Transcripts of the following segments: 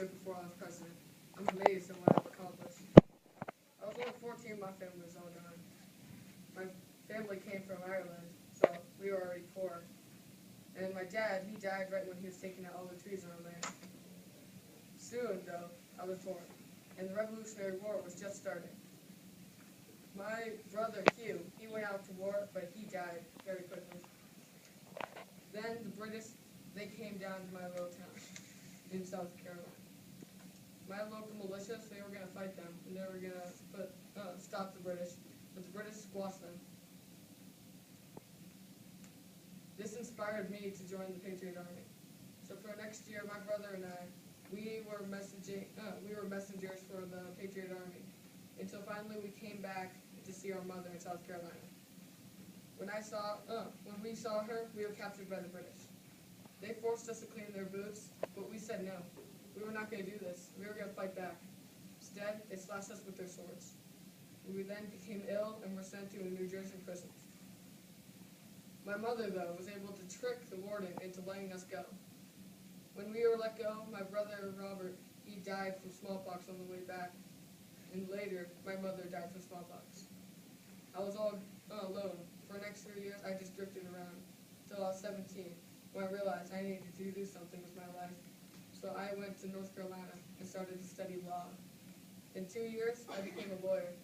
years before I was president. I'm amazed at what I've accomplished. I was only 14 when my family was all gone. My family came from Ireland, so we were already poor. And my dad, he died right when he was taking out all the trees on our land. Soon, though, I was born, and the Revolutionary War was just starting. My brother Hugh, he went out to war, but he died very quickly. Then the British, they came down to my little town in South Carolina. My local militias, they were going to fight them, and they were going to stop the British, but the British squashed them. This inspired me to join the Patriot Army. So for next year, my brother and I, we were messengers for the Patriot Army, until finally we came back to see our mother in South Carolina. When we saw her, we were captured by the British. They forced us to clean their boots, but we said no. We were not going to do this. We were going to fight back. Instead, they slashed us with their swords. We then became ill and were sent to a New Jersey prison. My mother, though, was able to trick the warden into letting us go. When we were let go, my brother Robert, he died from smallpox on the way back. And later, my mother died from smallpox. I was all alone. For the next 3 years, I just drifted around until I was 17, when I realized I needed to do something with my life. So I went to North Carolina and started to study law. In 2 years, I became a lawyer.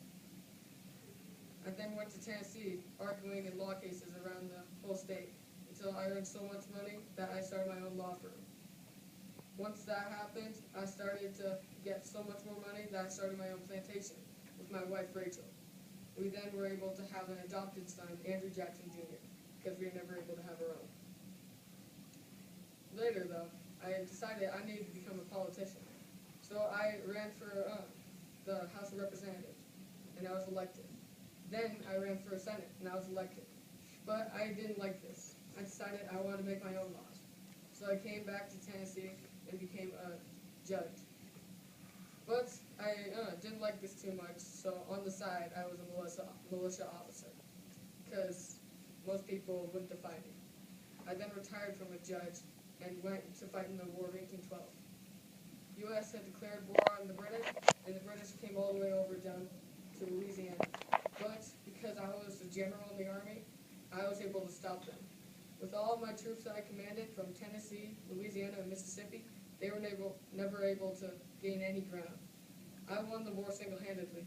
I then went to Tennessee, arguing in law cases around the whole state, until I earned so much money that I started my own law firm. Once that happened, I started to get so much more money that I started my own plantation with my wife, Rachel. We then were able to have an adopted son, Andrew Jackson Jr., because we were never able to have our own. Later, though, I decided I needed to become a politician. So I ran for the House of Representatives, and I was elected. Then I ran for a Senate, and I was elected. But I didn't like this. I decided I wanted to make my own laws. So I came back to Tennessee and became a judge. But I didn't like this too much, so on the side I was a militia officer, because most people wouldn't defy me. I then retired from a judge and went to fight in the War of 1812. The U.S. had declared war on the British, and the British came all the way over down to Louisiana. But because I was a general in the Army, I was able to stop them. With all of my troops that I commanded from Tennessee, Louisiana, and Mississippi, they were never able to gain any ground. I won the war single-handedly,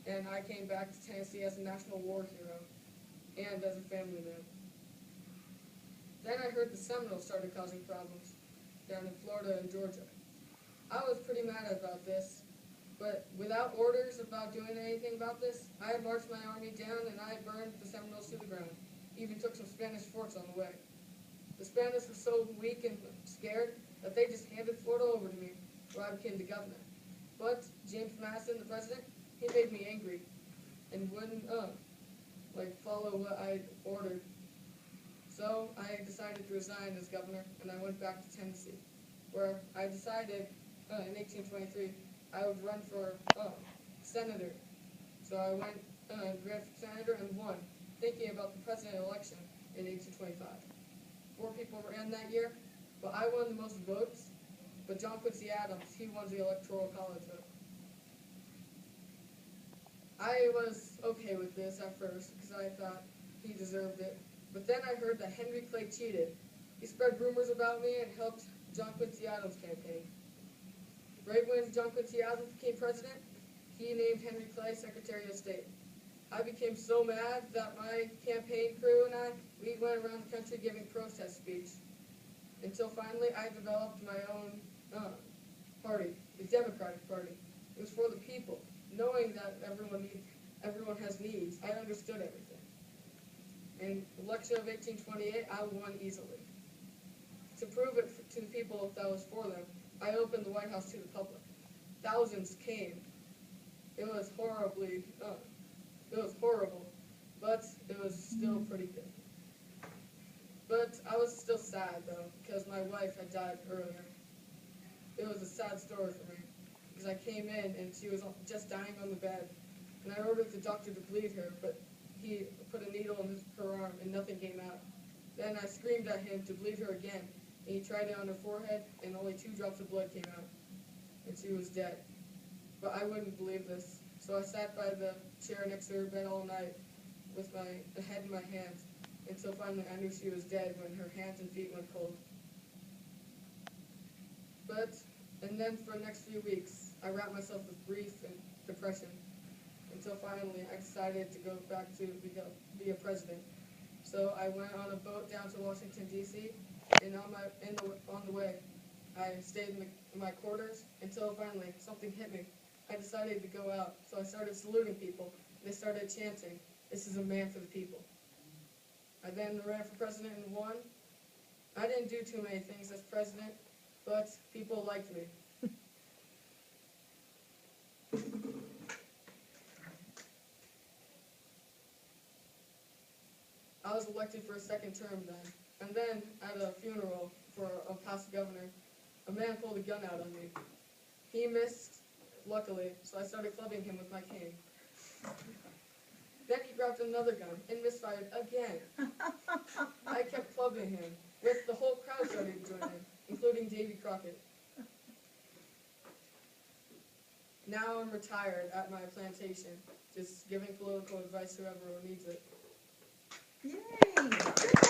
and I came back to Tennessee as a national war hero and as a family man. Then I heard the Seminoles started causing problems down in Florida and Georgia. I was pretty mad about this, but without orders about doing anything about this, I had marched my army down and I had burned the Seminoles to the ground. Even took some Spanish forts on the way. The Spanish were so weak and scared that they just handed Florida over to me, where I became the governor. But James Madison, the president, he made me angry and wouldn't follow what I ordered. So I decided to resign as governor, and I went back to Tennessee, where I decided in 1823 I would run for senator. So I went and ran for senator and won, thinking about the president election in 1825. 4 people ran that year, but I won the most votes. But John Quincy Adams, he won the Electoral College vote. I was okay with this at first, because I thought he deserved it. But then I heard that Henry Clay cheated. He spread rumors about me and helped John Quincy Adams' campaign. Right when John Quincy Adams became president, he named Henry Clay Secretary of State. I became so mad that my campaign crew and we went around the country giving protest speech, until finally I developed my own party, the Democratic Party. It was for the people. Knowing that everyone has needs, I understood everything. In the election of 1828, I won easily. To prove it to the people that was for them, I opened the White House to the public. Thousands came. It was horrible, but it was still pretty good. But I was still sad, though, because my wife had died earlier. It was a sad story for me, because I came in and she was just dying on the bed, and I ordered the doctor to bleed her, but he put a needle in her arm and nothing came out. Then I screamed at him to bleed her again, and he tried it on her forehead, and only 2 drops of blood came out, and she was dead. But I wouldn't believe this, so I sat by the chair next to her bed all night with my head in my hands, until finally I knew she was dead when her hands and feet went cold. And then for the next few weeks, I wrapped myself with grief and depression, until finally I decided to go back to be a president. So I went on a boat down to Washington, D.C., and on the way, I stayed in my quarters until finally something hit me. I decided to go out, so I started saluting people. They started chanting, "This is a man for the people." I then ran for president and won. I didn't do too many things as president, but people liked me. I was elected for a second term then. And then, at a funeral for a past governor, a man pulled a gun out on me. He missed, luckily, so I started clubbing him with my cane. Then he grabbed another gun and misfired again. I kept clubbing him, with the whole crowd started joining, including Davy Crockett. Now I'm retired at my plantation, just giving political advice to whoever needs it. Yay!